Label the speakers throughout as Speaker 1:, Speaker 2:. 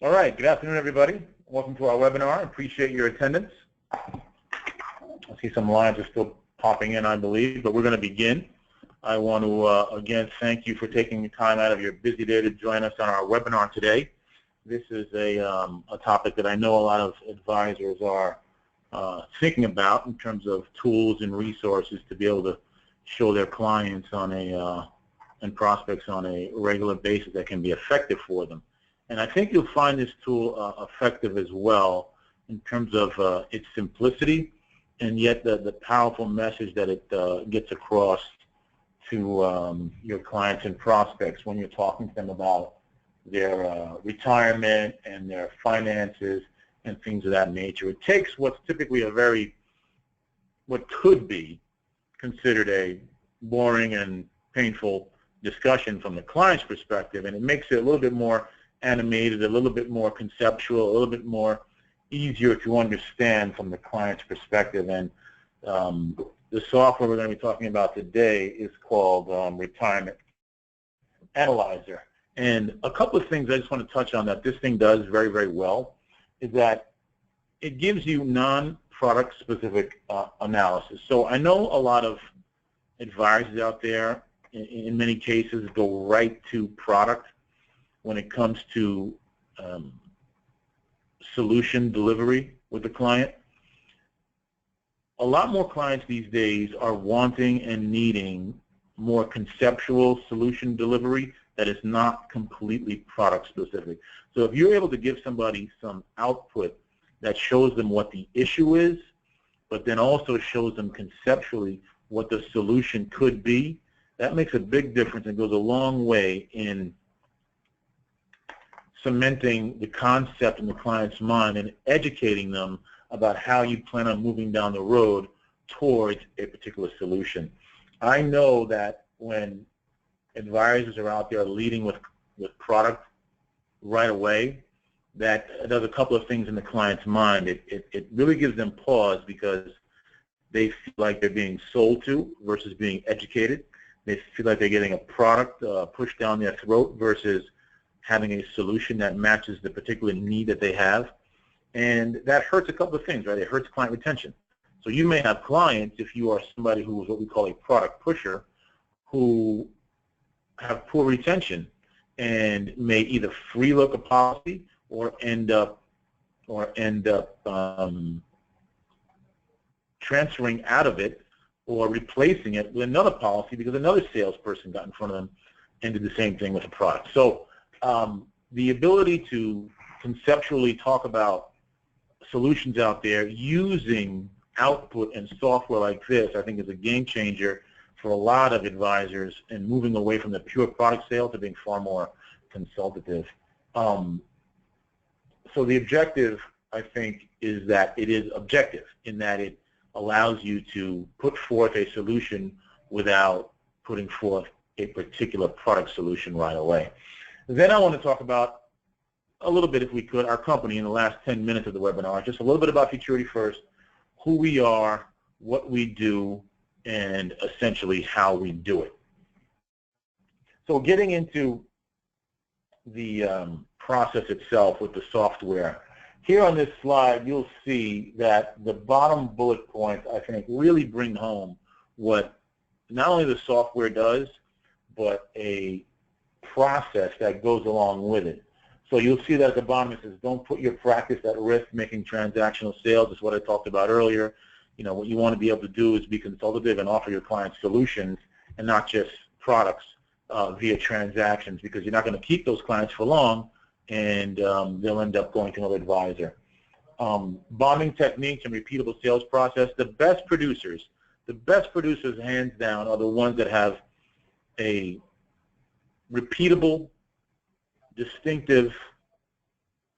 Speaker 1: All right, good afternoon, everybody. Welcome to our webinar. I appreciate your attendance. I see some lines are still popping in, I believe, but we're going to begin. I want to, again, thank you for taking the time out of your busy day to join us on our webinar today. This is a topic that I know a lot of advisors are thinking about in terms of tools and resources to be able to show their clients on and prospects on a regular basis that can be effective for them. And I think you'll find this tool effective as well in terms of its simplicity and yet the powerful message that it gets across to your clients and prospects when you're talking to them about their retirement and their finances and things of that nature. It takes what's typically what could be considered a boring and painful discussion from the client's perspective, and it makes it a little bit more animated, a little bit more conceptual, a little bit more easier to understand from the client's perspective. And the software we're going to be talking about today is called Retirement Analyzer. And a couple of things I just want to touch on that this thing does very, very well is that it gives you non-product specific analysis. So I know a lot of advisors out there, in many cases, go right to product when it comes to solution delivery with the client. A lot more clients these days are wanting and needing more conceptual solution delivery that is not completely product specific. So if you're able to give somebody some output that shows them what the issue is, but then also shows them conceptually what the solution could be, that makes a big difference and goes a long way in cementing the concept in the client's mind and educating them about how you plan on moving down the road towards a particular solution. I know that when advisors are out there leading with product right away, that does a couple of things in the client's mind. It really gives them pause because they feel like they're being sold to versus being educated. They feel like they're getting a product pushed down their throat versus having a solution that matches the particular need that they have. And that hurts a couple of things, right? It hurts client retention. So you may have clients, if you are somebody who is what we call a product pusher, who have poor retention and may either free look a policy or end up transferring out of it or replacing it with another policy because another salesperson got in front of them and did the same thing with a product. So the ability to conceptually talk about solutions out there using output and software like this, I think, is a game changer for a lot of advisors and moving away from the pure product sale to being far more consultative. So the objective, I think, is that it is objective in that it allows you to put forth a solution without putting forth a particular product solution right away. Then I want to talk about a little bit, if we could, our company in the last 10 minutes of the webinar, just a little bit about Futurity First, who we are, what we do, and essentially how we do it. So getting into the process itself with the software, here on this slide you'll see that the bottom bullet points, I think, really bring home what not only the software does, but a process that goes along with it. So you'll see that at the bottom it says, don't put your practice at risk making transactional sales. Is what I talked about earlier. You know, what you want to be able to do is be consultative and offer your clients solutions and not just products via transactions, because you're not going to keep those clients for long and they'll end up going to another advisor. Bonding techniques and repeatable sales process. The best producers hands down are the ones that have a repeatable, distinctive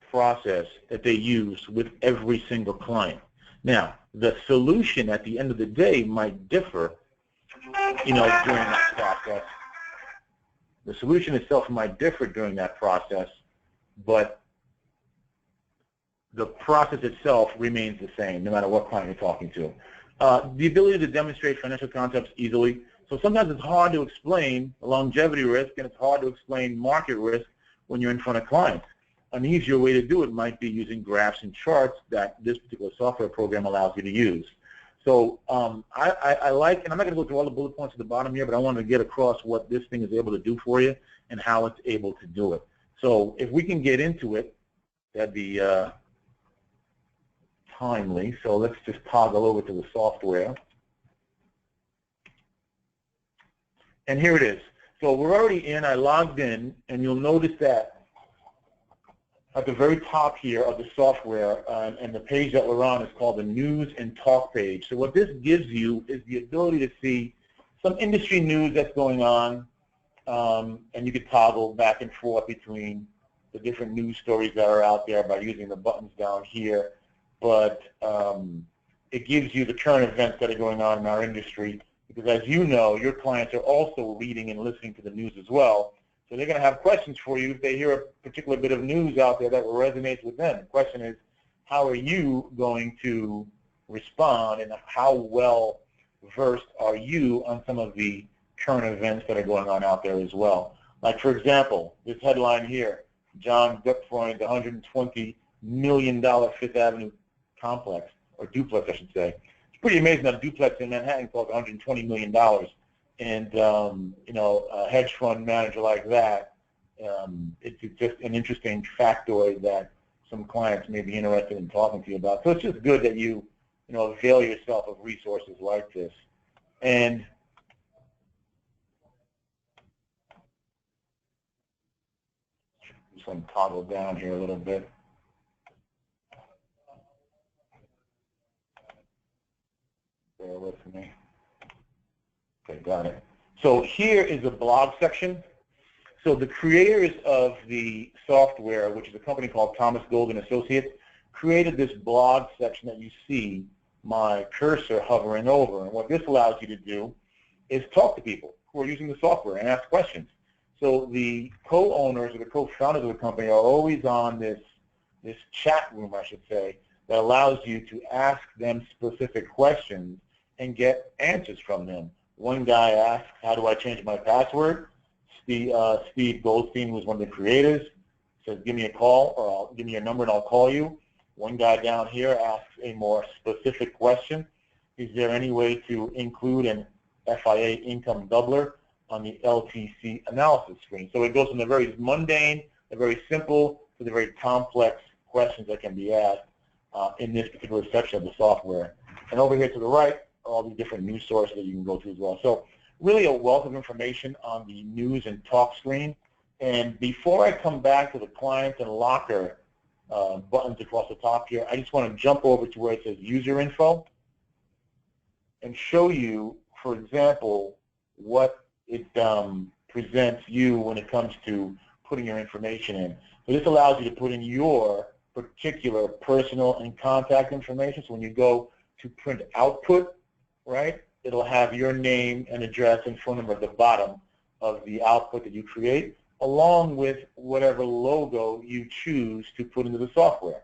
Speaker 1: process that they use with every single client. Now, the solution at the end of the day might differ, you know, during that process. The solution itself might differ during that process, but the process itself remains the same no matter what client you're talking to. The ability to demonstrate financial concepts easily. So sometimes it's hard to explain longevity risk and it's hard to explain market risk when you're in front of clients. an easier way to do it might be using graphs and charts that this particular software program allows you to use. So I like, and I'm not going to go through all the bullet points at the bottom here, but I wanted to get across what this thing is able to do for you and how it's able to do it. So if we can get into it, that'd be timely. So let's just toggle over to the software. And here it is. So we're already in. I logged in, and you'll notice that at the very top here of the software, and the page that we're on is called the News and Talk page. So what this gives you is the ability to see some industry news that's going on, and you can toggle back and forth between the different news stories that are out there by using the buttons down here. But it gives you the current events that are going on in our industry, because as you know, your clients are also reading and listening to the news as well. So they're going to have questions for you if they hear a particular bit of news out there that resonates with them. The question is, how are you going to respond, and how well versed are you on some of the current events that are going on out there as well? Like, for example, this headline here, John Gutfreund's $120 million Fifth Avenue complex, or duplex, I should say. It's pretty amazing that a duplex in Manhattan costs $120 million. And, you know, a hedge fund manager like that, it's just an interesting factoid that some clients may be interested in talking to you about. So it's just good that you avail yourself of resources like this. And just want to toggle down here a little bit. Bear with me. Okay, got it. So here is a blog section. So the creators of the software, which is a company called Thomas Gold & Associates, created this blog section that you see my cursor hovering over. And what this allows you to do is talk to people who are using the software and ask questions. So the co-owners or the co-founders of the company are always on this chat room, I should say, that allows you to ask them specific questions and get answers from them. One guy asked, how do I change my password? Steve Goldstein was one of the creators. Says, give me a call, or give me your number and I'll call you. One guy down here asks a more specific question. Is there any way to include an FIA income doubler on the LTC analysis screen? So it goes from the very mundane, the very simple, to the very complex questions that can be asked in this particular section of the software. And over here to the right, all the different news sources that you can go to as well. So really a wealth of information on the news and talk screen. And before I come back to the client and locker buttons across the top here, I just want to jump over to where it says user info and show you, for example, what it presents you when it comes to putting your information in. So this allows you to put in your particular personal and contact information. So when you go to print output, right, it'll have your name and address and phone number at the bottom of the output that you create, along with whatever logo you choose to put into the software.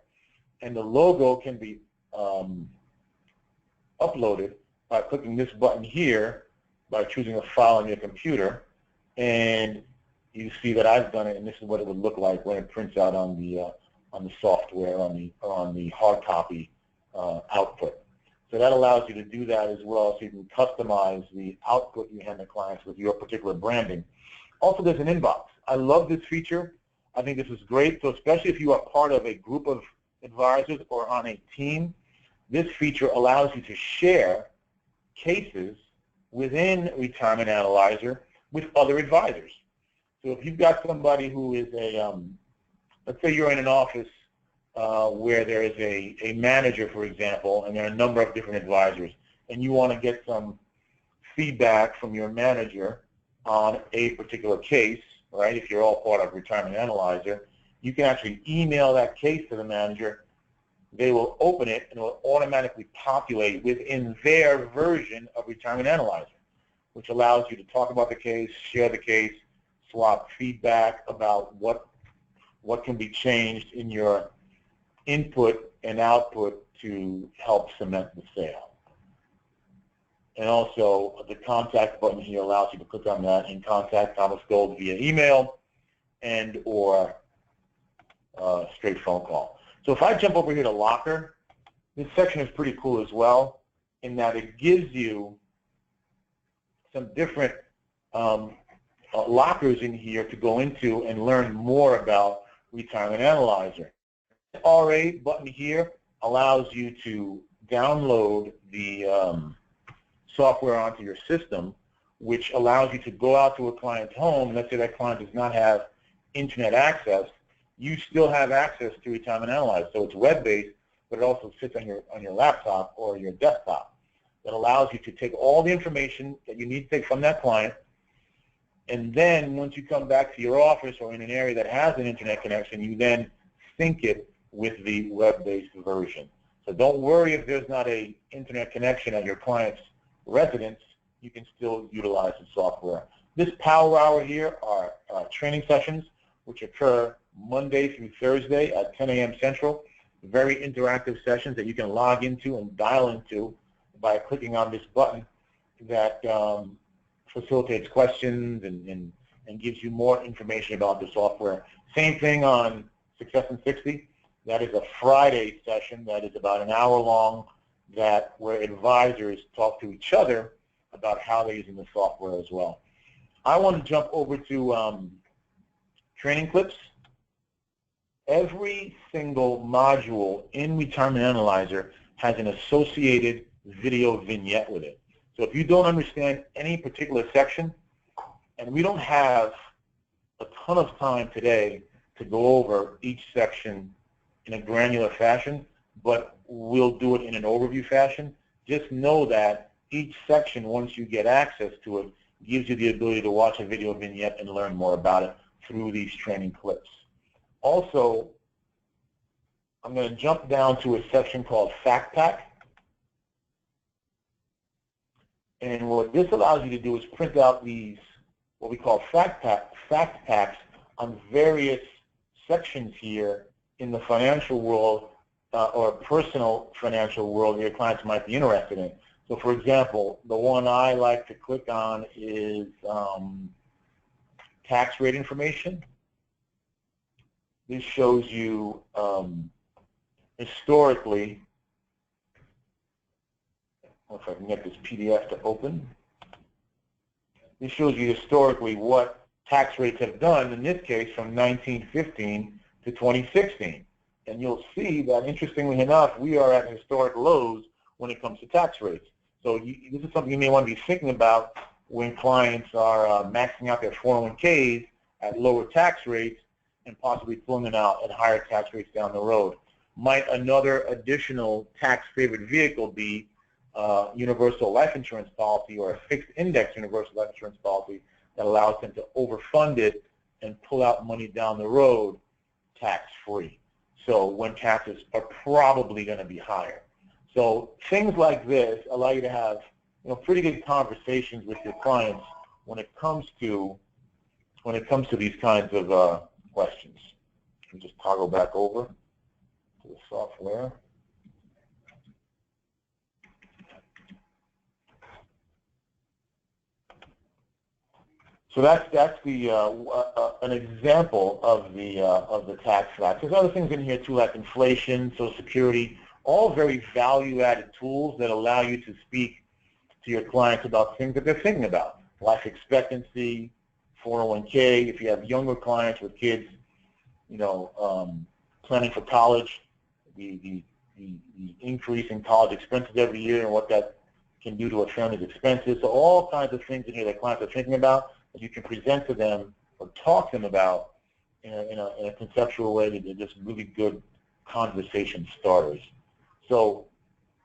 Speaker 1: And the logo can be uploaded by clicking this button here, by choosing a file on your computer, and you see that I've done it, and this is what it would look like when it prints out on the software, on the hard copy output. So that allows you to do that as well, so you can customize the output you hand the clients with your particular branding. Also, there's an inbox. I love this feature. I think this is great. So especially if you are part of a group of advisors or on a team, this feature allows you to share cases within Retirement Analyzer with other advisors. So if you've got somebody who is let's say you're in an office where there is a manager, for example, and there are a number of different advisors, and you want to get some feedback from your manager on a particular case, right? If you're all part of Retirement Analyzer, you can actually email that case to the manager. They will open it, and it will automatically populate within their version of Retirement Analyzer, which allows you to talk about the case, share the case, swap feedback about what can be changed in your input and output to help cement the sale. And also, the contact button here allows you to click on that and contact Thomas Gold via email and or straight phone call. So if I jump over here to Locker, this section is pretty cool as well in that it gives you some different lockers in here to go into and learn more about Retirement Analyzer. The RA button here allows you to download the software onto your system, which allows you to go out to a client's home. Let's say that client does not have internet access. You still have access to Retirement Analyzer. So it's web-based, but it also sits on your laptop or your desktop. That allows you to take all the information that you need to take from that client, and then once you come back to your office or in an area that has an internet connection, you then sync it with the web-based version. So don't worry if there's not an internet connection at your client's residence, you can still utilize the software. This Power Hour here are training sessions which occur Monday through Thursday at 10 a.m. Central. Very interactive sessions that you can log into and dial into by clicking on this button that facilitates questions and gives you more information about the software. Same thing on Success in 60. That is a Friday session that is about an hour long, where advisors talk to each other about how they're using the software as well. I want to jump over to training clips. Every single module in Retirement Analyzer has an associated video vignette with it. So if you don't understand any particular section, and we don't have a ton of time today to go over each section in a granular fashion, but we'll do it in an overview fashion, just know that each section, once you get access to it, gives you the ability to watch a video vignette and learn more about it through these training clips. Also, I'm going to jump down to a section called Fact Pack. And what this allows you to do is print out these, what we call fact packs on various sections here in the financial world or personal financial world that your clients might be interested in. So for example, the one I like to click on is tax rate information. This shows you historically, if I can get this PDF to open. This shows you historically what tax rates have done, in this case from 1915 to 2016. And you'll see that, interestingly enough, we are at historic lows when it comes to tax rates. So this is something you may want to be thinking about when clients are maxing out their 401ks at lower tax rates and possibly pulling them out at higher tax rates down the road. Might another additional tax-favored vehicle be universal life insurance policy or a fixed index universal life insurance policy that allows them to overfund it and pull out money down the road tax-free? So when taxes are probably going to be higher. So things like this allow you to have pretty good conversations with your clients when it comes to these kinds of questions. Let me just toggle back over to the software. So that's the an example of the tax facts. There's other things in here too, like inflation, Social Security, all very value-added tools that allow you to speak to your clients about things that they're thinking about, life expectancy, 401k. If you have younger clients with kids, planning for college, the increase in college expenses every year and what that can do to a family's expenses. So all kinds of things in here that clients are thinking about that you can present to them or talk to them about in a conceptual way that they're just really good conversation starters. So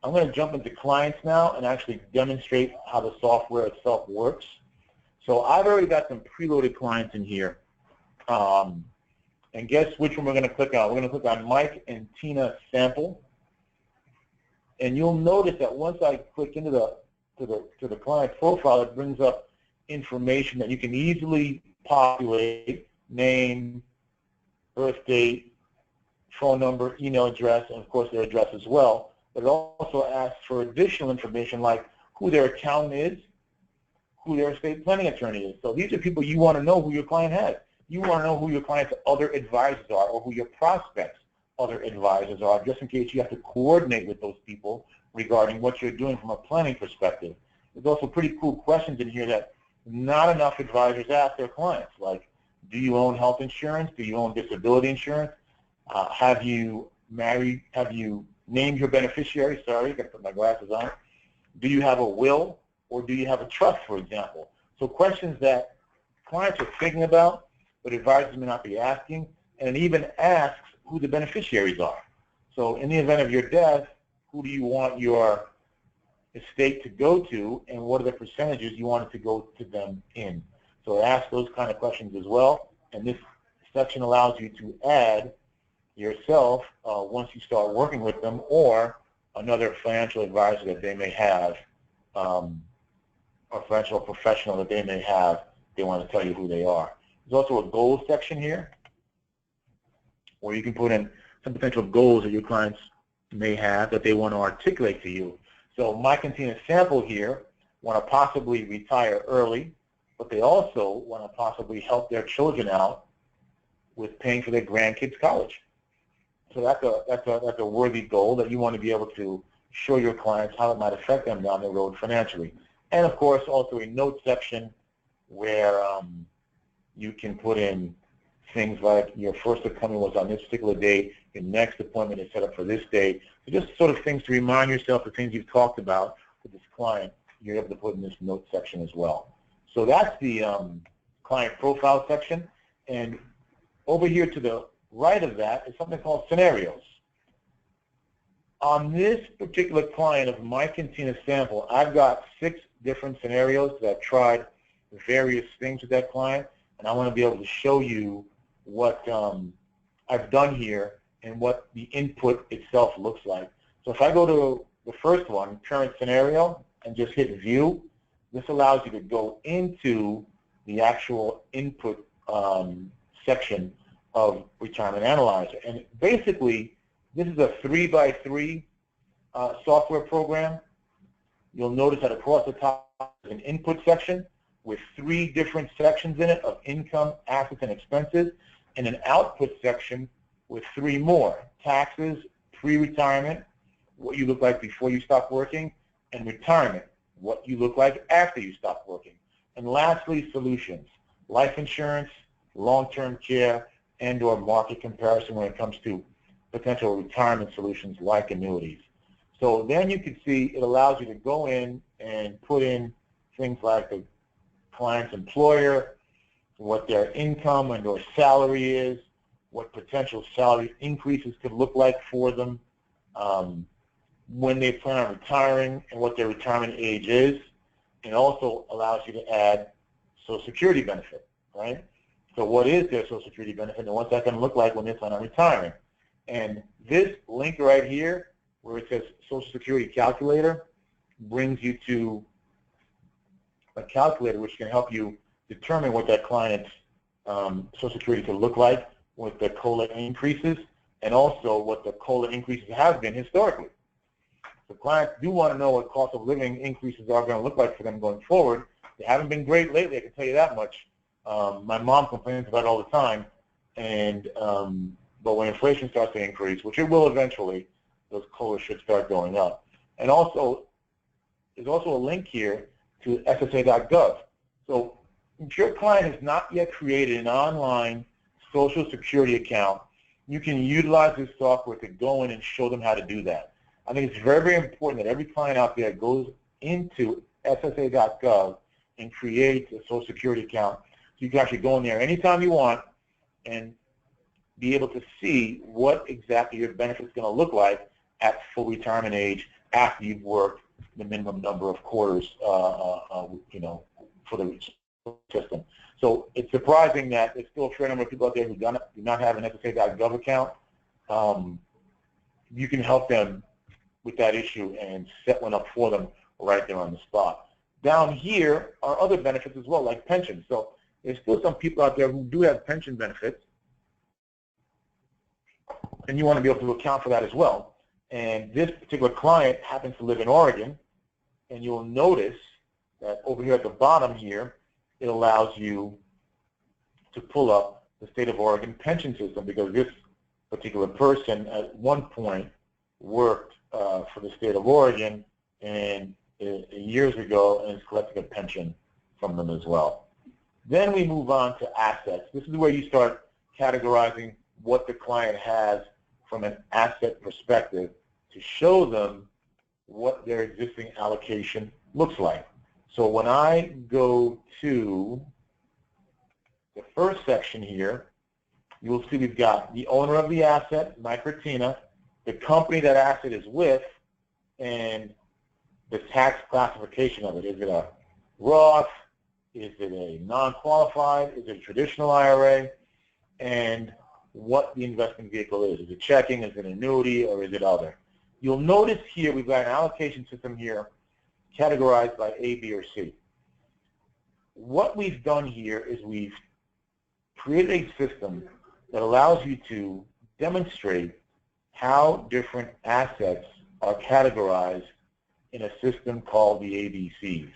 Speaker 1: I'm going to jump into clients now and actually demonstrate how the software itself works. So I've already got some preloaded clients in here. And guess which one we're going to click on? We're going to click on Mike and Tina Sample. And you'll notice that once I click into the client profile, it brings up information that you can easily populate: name, birth date, phone number, email address, and of course their address as well. But it also asks for additional information like who their accountant is, who their estate planning attorney is. So these are people you want to know who your client has. you want to know who your client's other advisors are or who your prospects' other advisors are, just in case you have to coordinate with those people regarding what you're doing from a planning perspective. There's also pretty cool questions in here that not enough advisors ask their clients, like, do you own health insurance? Do you own disability insurance? Have you named your beneficiary? Sorry, got to put my glasses on. Do you have a will, or do you have a trust, for example? So questions that clients are thinking about, but advisors may not be asking, and it even asks who the beneficiaries are. So in the event of your death, who do you want your estate to go to, and what are the percentages you want it to go to them in? So ask those kind of questions as well, and this section allows you to add yourself once you start working with them, or another financial advisor that they may have, or financial professional that they may have. They want to tell you who they are. There's also a goals section here, where you can put in some potential goals that your clients may have that they want to articulate to you. So my continuous sample here want to possibly retire early, but they also want to possibly help their children out with paying for their grandkids' college. So that's a worthy goal that you want to be able to show your clients how it might affect them down the road financially. And of course, also a note section where you can put in things like your first appointment was on this particular date, your next appointment is set up for this date. So just sort of things to remind yourself the things you've talked about with this client, you're able to put in this note section as well. So that's the client profile section. And over here to the right of that is something called scenarios. On this particular client of my continuous sample, I've got 6 different scenarios that I've tried various things with that client, and I want to be able to show you what I've done here and what the input itself looks like. So if I go to the first one, current scenario, and just hit view, this allows you to go into the actual input section of Retirement Analyzer. And basically, this is a 3x3 software program. You'll notice that across the top is an input section with 3 different sections in it of income, assets, and expenses, and an output section with 3 more: taxes, pre-retirement, what you look like before you stop working, and retirement, what you look like after you stop working. And lastly, solutions: life insurance, long-term care, and/or market comparison when it comes to potential retirement solutions like annuities. So then you can see it allows you to go in and put in things like the client's employer, what their income and/or salary is, what potential salary increases could look like for them, when they plan on retiring, and what their retirement age is. It also allows you to add Social Security benefit, right? So what is their Social Security benefit, and what's that going to look like when they plan on retiring? And this link right here, where it says Social Security Calculator, brings you to a calculator which can help you determine what that client's Social Security could look like with the COLA increases, and also what the COLA increases have been historically. So clients do want to know what cost of living increases are going to look like for them going forward. They haven't been great lately, I can tell you that much. My mom complains about it all the time, and but when inflation starts to increase, which it will eventually, those COLAs should start going up. And also, there's also a link here to SSA.gov. So if your client has not yet created an online Social Security account, you can utilize this software to go in and show them how to do that. I think it's very, very important that every client out there goes into SSA.gov and creates a Social Security account. So you can actually go in there anytime you want and be able to see what exactly your benefit is going to look like at full retirement age after you've worked the minimum number of quarters, you know, for the system. So it's surprising that there's still a fair number of people out there who do not have an SSA.gov account. You can help them with that issue and set one up for them right there on the spot. Down here are other benefits as well, like pensions. So there's still some people out there who do have pension benefits, and you want to be able to account for that as well. And this particular client happens to live in Oregon, and you'll notice that over here at the bottom here, it allows you to pull up the state of Oregon pension system, because this particular person at one point worked for the state of Oregon and years ago, and is collecting a pension from them as well. Then we move on to assets. This is where you start categorizing what the client has from an asset perspective to show them what their existing allocation looks like. So when I go to the first section here, you will see we've got the owner of the asset, Mike Ratina, the company that asset is with, and the tax classification of it. Is it a Roth? Is it a non-qualified? Is it a traditional IRA? And what the investment vehicle is. Is it checking? Is it an annuity? Or is it other? You'll notice here we've got an allocation system here categorized by A, B, or C. What we've done here is we've created a system that allows you to demonstrate how different assets are categorized in a system called the ABCs.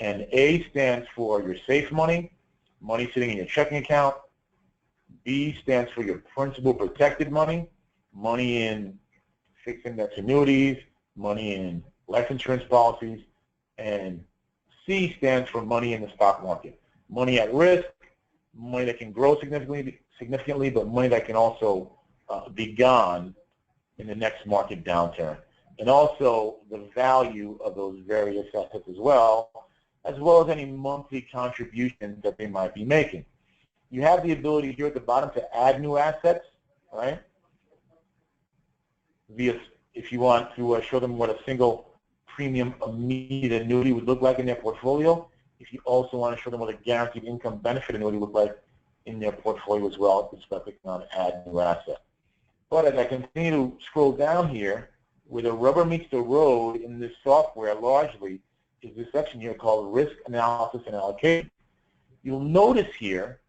Speaker 1: And A stands for your safe money, money sitting in your checking account. B stands for your principal protected money, money in fixed index annuities, money in life insurance policies. And C stands for money in the stock market, money at risk, money that can grow significantly, but money that can also be gone in the next market downturn. And also the value of those various assets as well as any monthly contributions that they might be making. You have the ability here at the bottom to add new assets, right? If you want to show them what a single premium immediate annuity would look like in their portfolio. If you also want to show them what a guaranteed income benefit annuity would look like in their portfolio as well, it's by clicking on add new asset. But as I continue to scroll down here, where the rubber meets the road in this software largely is this section here called risk analysis and allocation. You'll notice here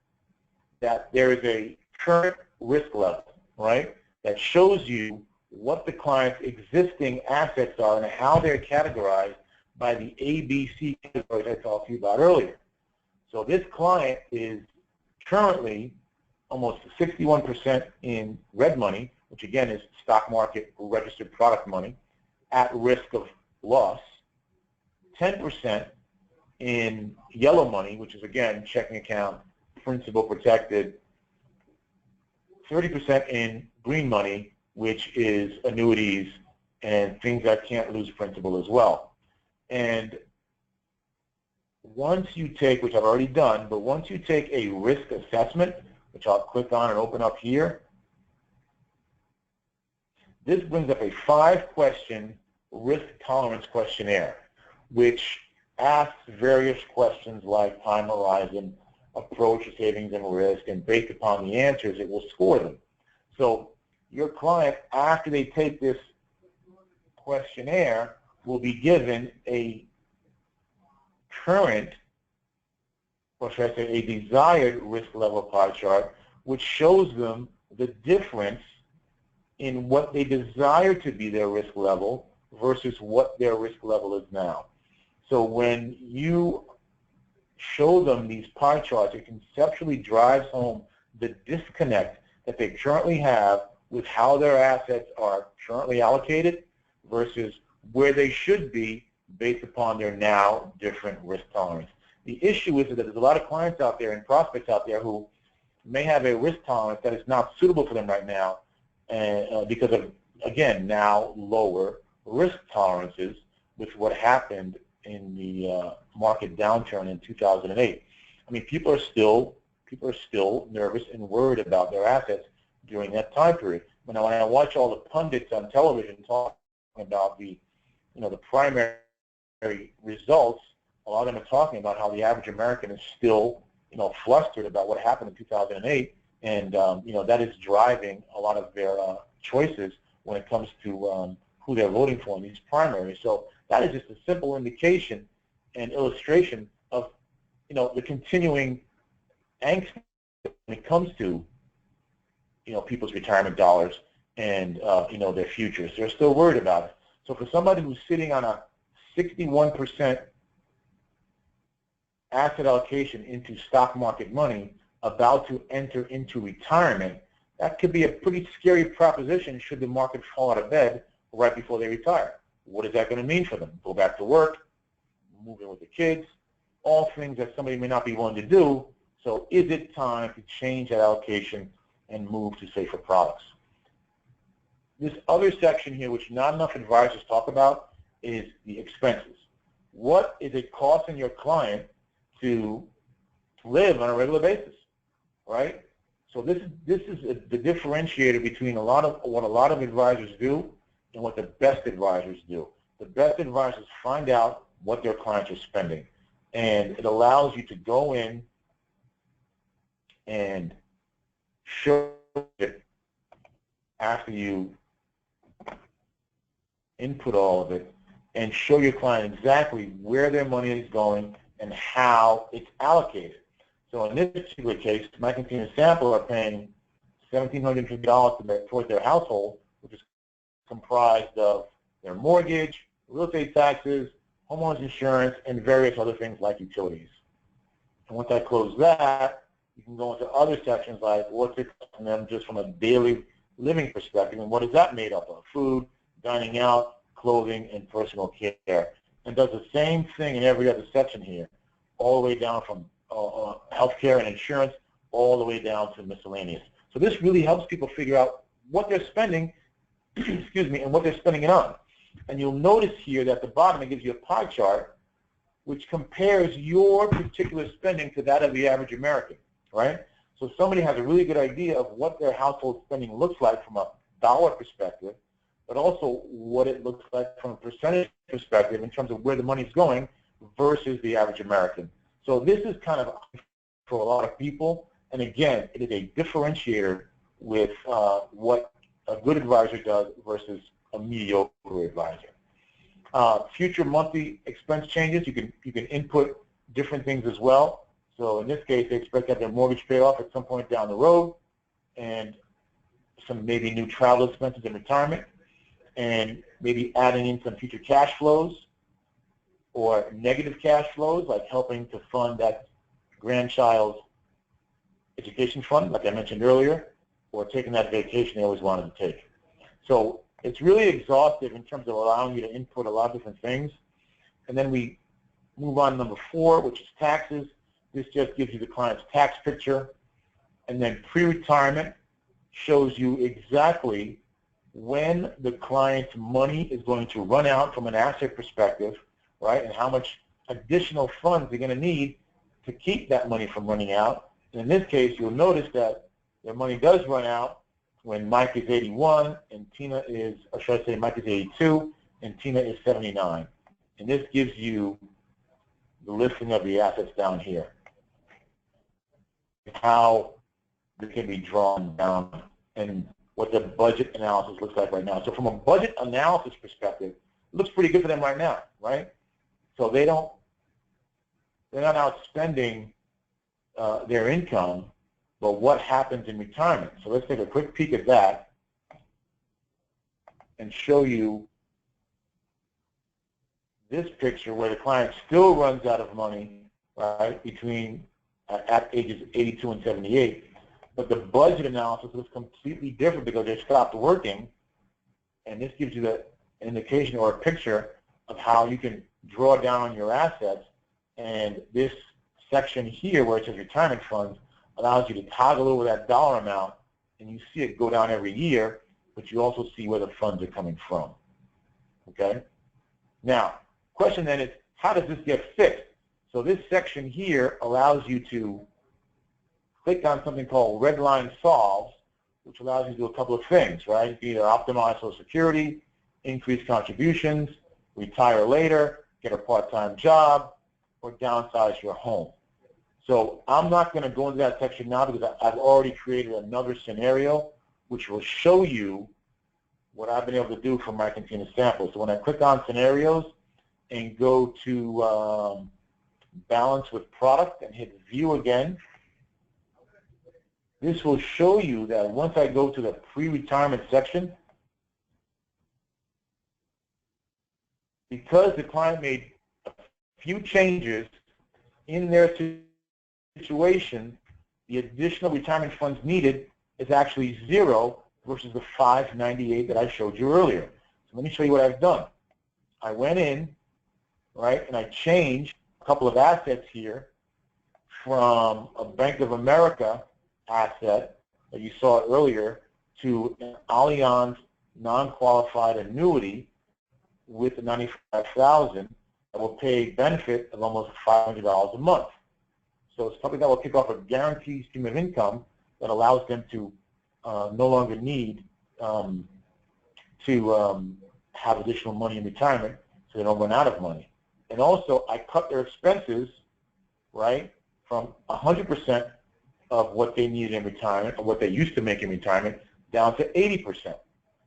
Speaker 1: that there is a current risk level, right, that shows you what the client's existing assets are and how they're categorized by the ABC categories I talked to you about earlier. So this client is currently almost 61% in red money, which again is stock market registered product money, at risk of loss, 10% in yellow money, which is again checking account, principal protected, 30% in green money, which is annuities and things that can't lose principal as well. And once you take, which I've already done, but once you take a risk assessment, which I'll click on and open up here, this brings up a 5-question risk tolerance questionnaire, which asks various questions like time horizon, approach to savings and risk, and based upon the answers, it will score them. So your client, after they take this questionnaire, will be given a current, or should I say a desired risk level pie chart, which shows them the difference in what they desire to be their risk level versus what their risk level is now. So when you show them these pie charts, it conceptually drives home the disconnect that they currently have with how their assets are currently allocated versus where they should be based upon their now different risk tolerance. The issue is that there's a lot of clients out there and prospects out there who may have a risk tolerance that is not suitable for them right now because of, again, now lower risk tolerances with what happened in the market downturn in 2008. I mean, people are still nervous and worried about their assets during that time period. When I watch all the pundits on television talking about the primary results, a lot of them are talking about how the average American is still, flustered about what happened in 2008, and that is driving a lot of their choices when it comes to who they're voting for in these primaries. So that is just a simple indication and illustration of, the continuing angst when it comes to, people's retirement dollars and, their futures. They're still worried about it. So for somebody who's sitting on a 61% asset allocation into stock market money about to enter into retirement, that could be a pretty scary proposition should the market fall out of bed right before they retire. What is that going to mean for them? Go back to work, move in with the kids, all things that somebody may not be willing to do. So is it time to change that allocation and move to safer products? This other section here, which not enough advisors talk about, is the expenses. What is it costing your client to live on a regular basis, right? So this is the differentiator between what a lot of advisors do and what the best advisors do. The best advisors find out what their clients are spending, and it allows you to go in and show it after you input all of it and show your client exactly where their money is going and how it's allocated. So in this particular case, Mike and Tina Sample are paying $1,750 towards their household, which is comprised of their mortgage, real estate taxes, homeowners insurance, and various other things like utilities. And once I close that, you can go into other sections like what's it costing them just from a daily living perspective, and what is that made up of? Food, dining out, clothing, and personal care. And does the same thing in every other section here, all the way down from healthcare and insurance, all the way down to miscellaneous. So this really helps people figure out what they're spending, excuse me, and what they're spending it on. And you'll notice here that at the bottom it gives you a pie chart which compares your particular spending to that of the average American, right? So somebody has a really good idea of what their household spending looks like from a dollar perspective, but also what it looks like from a percentage perspective in terms of where the money's going versus the average American. So this is kind of for a lot of people, and again, it is a differentiator with what a good advisor does versus a mediocre advisor. Future monthly expense changes, you can input different things as well. So in this case, they expect to have their mortgage paid off at some point down the road, and some maybe new travel expenses in retirement, and maybe adding in some future cash flows or negative cash flows, like helping to fund that grandchild's education fund, like I mentioned earlier, or taking that vacation they always wanted to take. So it's really exhaustive in terms of allowing you to input a lot of different things. And then we move on to number 4, which is taxes. This just gives you the client's tax picture. And then pre-retirement shows you exactly when the client's money is going to run out from an asset perspective, right, and how much additional funds they're going to need to keep that money from running out. And in this case, you'll notice that their money does run out when Mike is 81 and Tina is, or should I say Mike is 82 and Tina is 79. And this gives you the listing of the assets down here, how they can be drawn down, and what the budget analysis looks like right now. So from a budget analysis perspective, it looks pretty good for them right now, right? So they're not outspending their income, but what happens in retirement? So let's take a quick peek at that and show you this picture where the client still runs out of money, right, between at ages 82 and 78, but the budget analysis was completely different because they stopped working, and this gives you an indication or a picture of how you can draw down on your assets. And this section here where it says retirement funds allows you to toggle over that dollar amount, and you see it go down every year, but you also see where the funds are coming from. Okay? Now, question then is, how does this get fixed? So this section here allows you to click on something called redline solves, which allows you to do a couple of things, right? You can either optimize Social Security, increase contributions, retire later, get a part-time job, or downsize your home. So I'm not going to go into that section now because I've already created another scenario which will show you what I've been able to do from my continuous sample. So when I click on scenarios and go to balance with product and hit view again, this will show you that once I go to the pre-retirement section, because the client made a few changes in their situation, the additional retirement funds needed is actually 0 versus the 598 that I showed you earlier. So let me show you what I've done. I went in, right, and I changed a couple of assets here from a Bank of America asset that you saw earlier to an Allianz non-qualified annuity with the $95,000 that will pay benefit of almost $500 a month. So it's something that will kick off a guaranteed stream of income that allows them to no longer need to have additional money in retirement so they don't run out of money. And also, I cut their expenses, right, from 100% of what they needed in retirement, or what they used to make in retirement, down to 80%,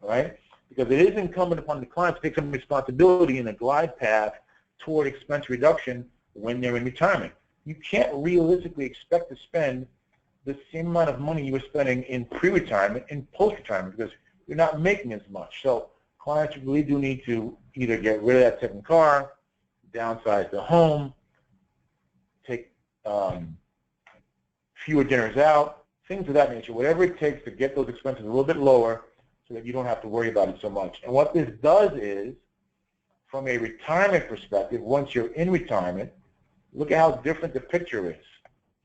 Speaker 1: right? Because it is incumbent upon the client to take some responsibility in a glide path toward expense reduction when they're in retirement. You can't realistically expect to spend the same amount of money you were spending in pre-retirement and post-retirement because you're not making as much. So clients really do need to either get rid of that second car, downsize the home, take fewer dinners out, things of that nature, whatever it takes to get those expenses a little bit lower so that you don't have to worry about it so much. And what this does is, from a retirement perspective, once you're in retirement, look at how different the picture is.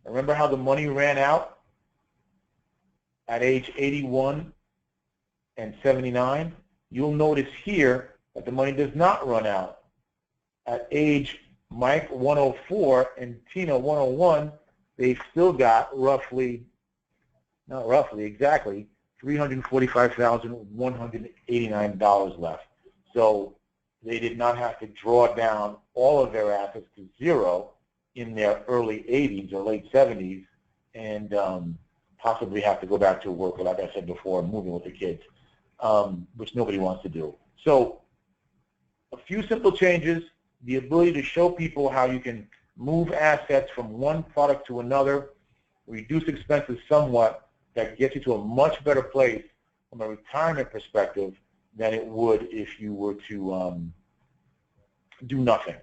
Speaker 1: Remember how the money ran out at age 81 and 79? You'll notice here that the money does not run out. At age Mike 104 and Tina 101, they've still got roughly, not roughly, exactly, $345,189 left. So they did not have to draw down all of their assets to 0 in their early 80s or late 70s and possibly have to go back to work, like I said before, moving with the kids, which nobody wants to do. So a few simple changes, the ability to show people how you can move assets from one product to another, reduce expenses somewhat, that gets you to a much better place from a retirement perspective than it would if you were to do nothing.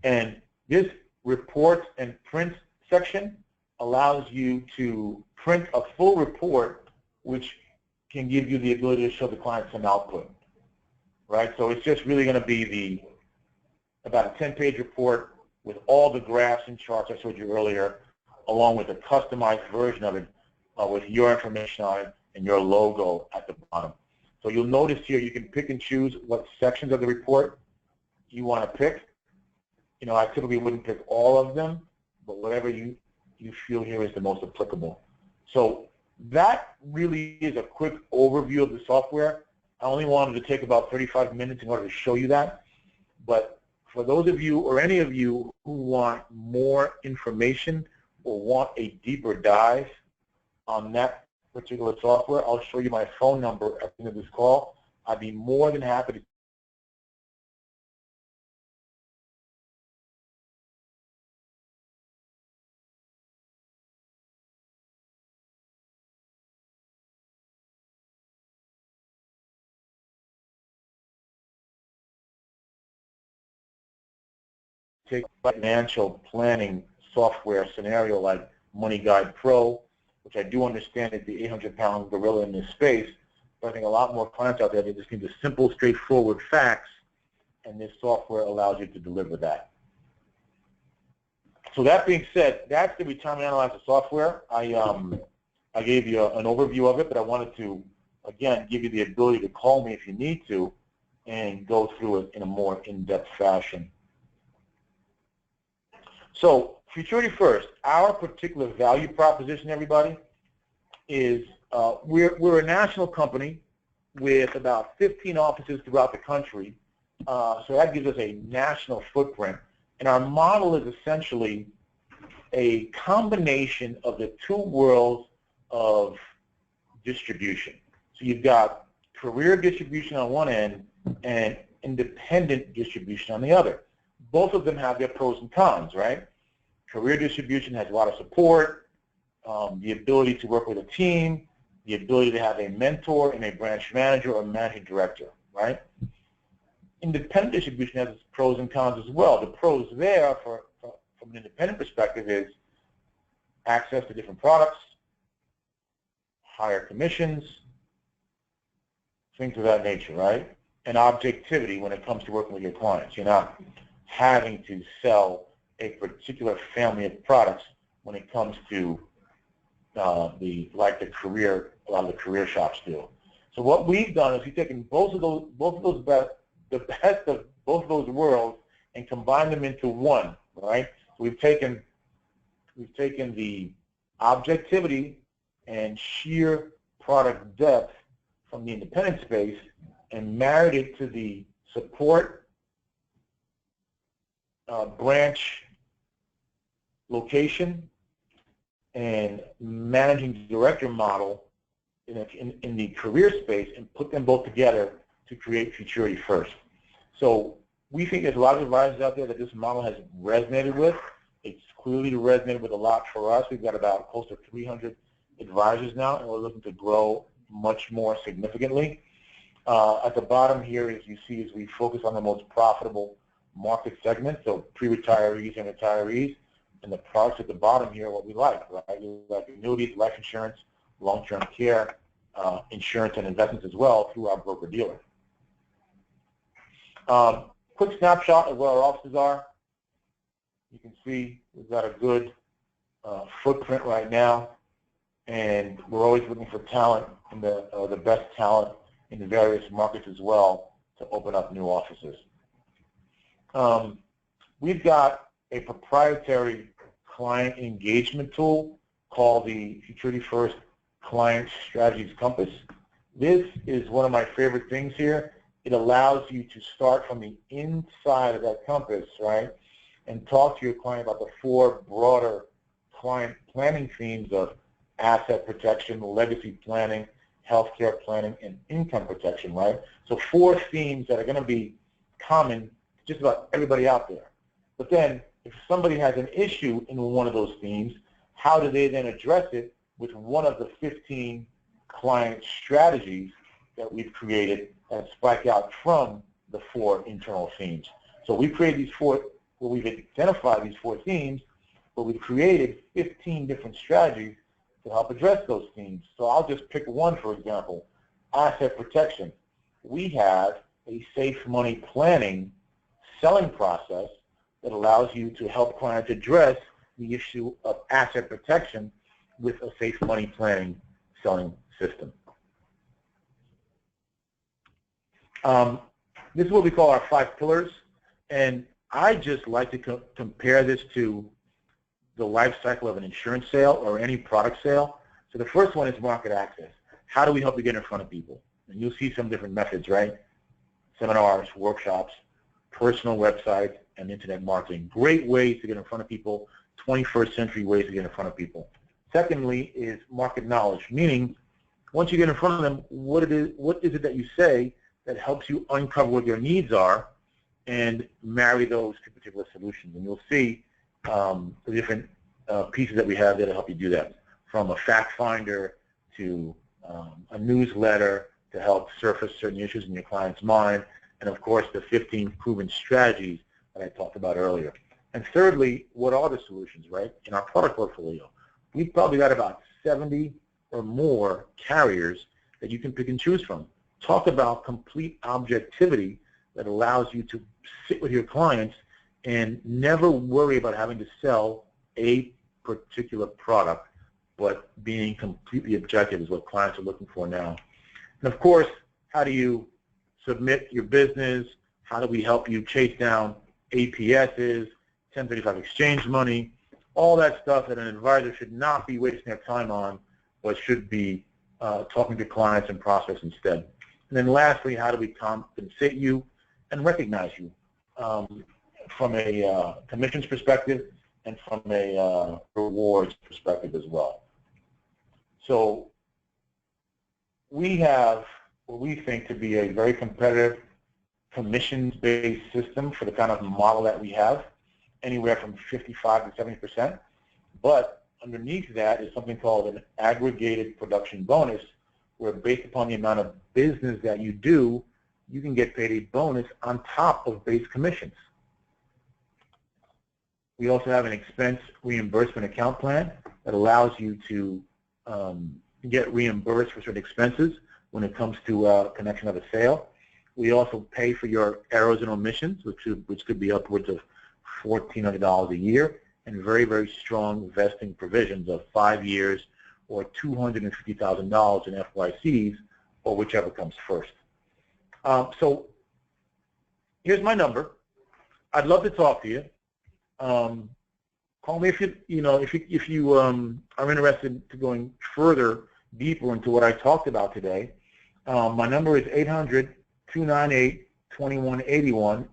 Speaker 1: And this reports and print section allows you to print a full report, which can give you the ability to show the client some output, right? So it's just really going to be about a 10-page report with all the graphs and charts I showed you earlier, along with a customized version of it with your information on it and your logo at the bottom. So you'll notice here you can pick and choose what sections of the report you want to pick. You know, I typically wouldn't pick all of them, but whatever you feel here is the most applicable. So that really is a quick overview of the software. I only wanted to take about 35 minutes in order to show you that. But for those of you or any of you who want more information or want a deeper dive on that particular software, I'll show you my phone number at the end of this call. I'd be more than happy to take a financial planning software scenario like Money Guide Pro, which I do understand is the 800-pound gorilla in this space, but I think a lot more clients out there, they just need the simple, straightforward facts, and this software allows you to deliver that. So that being said, that's the Retirement Analyzer software. I gave you an overview of it, but I wanted to, again, give you the ability to call me if you need to and go through it in a more in-depth fashion. So Futurity First, our particular value proposition, everybody, is we're a national company with about 15 offices throughout the country. So that gives us a national footprint. And our model is essentially a combination of the two worlds of distribution. So you've got career distribution on one end and independent distribution on the other. Both of them have their pros and cons, right? Career distribution has a lot of support, the ability to work with a team, the ability to have a mentor and a branch manager or managing director, right? Independent distribution has its pros and cons as well. The pros there from an independent perspective is access to different products, higher commissions, things of that nature, right? And objectivity when it comes to working with your clients. You're not having to sell a particular family of products when it comes to a lot of the career shops do. So what we've done is we've taken the best of both of those worlds and combined them into one, right? So we've taken the objectivity and sheer product depth from the independent space and married it to the support branch location and managing director model in the career space and put them both together to create Futurity First. So we think there's a lot of advisors out there that this model has resonated with. It's clearly resonated with a lot for us. We've got about close to 300 advisors now, and we're looking to grow much more significantly. At the bottom here, as you see, is we focus on the most profitable market segments, so pre-retirees and retirees, and the products at the bottom here are what we like, right? We like annuities, life insurance, long-term care, insurance, and investments as well through our broker-dealer. Quick snapshot of where our offices are. You can see we've got a good footprint right now, and we're always looking for talent, and the best talent in the various markets as well to open up new offices. We've got a proprietary client engagement tool called the Futurity First Client Strategies Compass. This is one of my favorite things here. It allows you to start from the inside of that compass, right, and talk to your client about the four broader client planning themes of asset protection, legacy planning, healthcare planning, and income protection, right? So four themes that are going to be common to just about everybody out there. But then if somebody has an issue in one of those themes, how do they then address it with one of the 15 client strategies that we've created that spike out from the four internal themes? So we've created these four, well, we've identified these four themes, but we've created 15 different strategies to help address those themes. So I'll just pick one, for example, asset protection. We have a safe money planning selling process that allows you to help clients address the issue of asset protection with a safe money planning selling system. This is what we call our 5 pillars, and I just like to compare this to the life cycle of an insurance sale or any product sale. So the first one is market access. How do we help you get in front of people? And you'll see some different methods, right? Seminars, workshops, personal websites, and internet marketing. Great ways to get in front of people, 21st century ways to get in front of people. Secondly is market knowledge, meaning once you get in front of them, what is it that you say that helps you uncover what your needs are and marry those to particular solutions. And you'll see the different pieces that we have there to help you do that, from a fact finder to a newsletter to help surface certain issues in your client's mind, and of course the 15 proven strategies that I talked about earlier. And thirdly, what are the solutions, right? In our product portfolio, we've probably got about 70 or more carriers that you can pick and choose from. Talk about complete objectivity that allows you to sit with your clients and never worry about having to sell a particular product, but being completely objective is what clients are looking for now. And of course, how do you submit your business? How do we help you chase down APSs, 1035 exchange money, all that stuff that an advisor should not be wasting their time on, but should be talking to clients and prospects instead. And then lastly, how do we compensate you and recognize you from a commissions perspective and from a rewards perspective as well. So we have what we think to be a very competitive commissions-based system for the kind of model that we have, anywhere from 55 to 70%. But underneath that is something called an aggregated production bonus, where based upon the amount of business that you do, you can get paid a bonus on top of base commissions. We also have an expense reimbursement account plan that allows you to get reimbursed for certain expenses when it comes to connection of a sale. We also pay for your errors and omissions, which could be upwards of $1,400 a year, and very, very strong vesting provisions of 5 years or $250,000 in FYCs, or whichever comes first. So here's my number. I'd love to talk to you. Call me if you are interested to going further, deeper into what I talked about today. My number is 800-298-2181.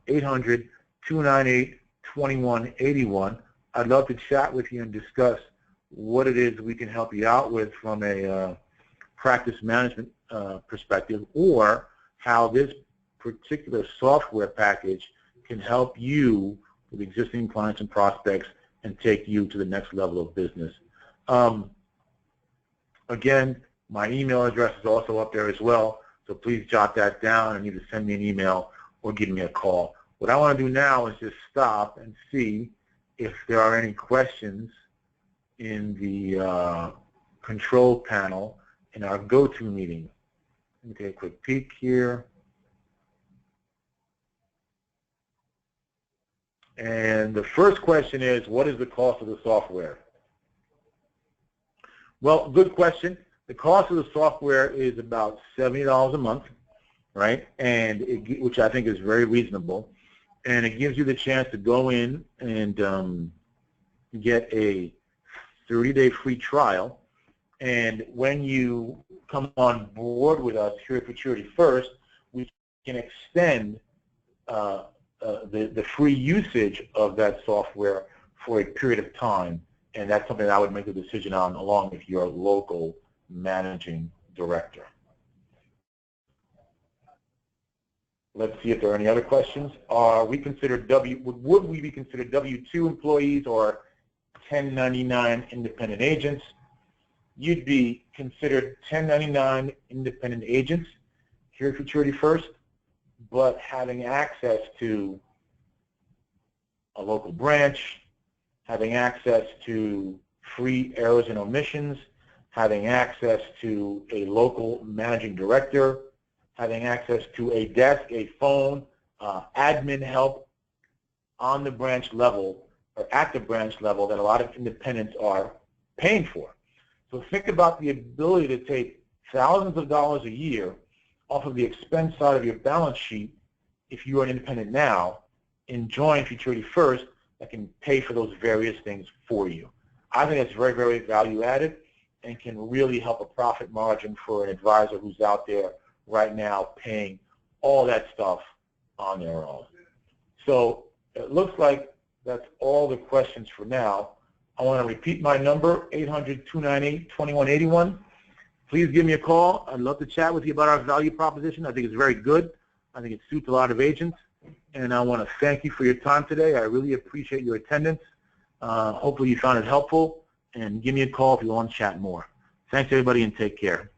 Speaker 1: 800-298-2181. I'd love to chat with you and discuss what it is we can help you out with from a practice management perspective, or how this particular software package can help you with existing clients and prospects and take you to the next level of business. Again, my email address is also up there as well, so please jot that down and either send me an email or give me a call. What I want to do now is just stop and see if there are any questions in the control panel in our go-to meeting. Let me take a quick peek here. And the first question is, what is the cost of the software? Well, good question. The cost of the software is about $70 a month, right? And which I think is very reasonable. And it gives you the chance to go in and get a 30-day free trial. And when you come on board with us here at Futurity First, we can extend the free usage of that software for a period of time, and that's something I would make a decision on along with your local managing director. Let's see if there are any other questions. Are we considered would we be considered W-2 employees or 1099 independent agents? You'd be considered 1099 independent agents here at Futurity First, but having access to a local branch, having access to free errors and omissions, having access to a local managing director, having access to a desk, a phone, admin help on the branch level or at the branch level that a lot of independents are paying for. So think about the ability to take thousands of dollars a year off of the expense side of your balance sheet if you are an independent now, and join Futurity First that can pay for those various things for you. I think that's very, very value added and can really help a profit margin for an advisor who's out there right now paying all that stuff on their own. So it looks like that's all the questions for now. I want to repeat my number, 800-298-2181. Please give me a call. I'd love to chat with you about our value proposition. I think it's very good. I think it suits a lot of agents. And I want to thank you for your time today. I really appreciate your attendance. Hopefully you found it helpful. And give me a call if you want to chat more. Thanks, everybody, and take care.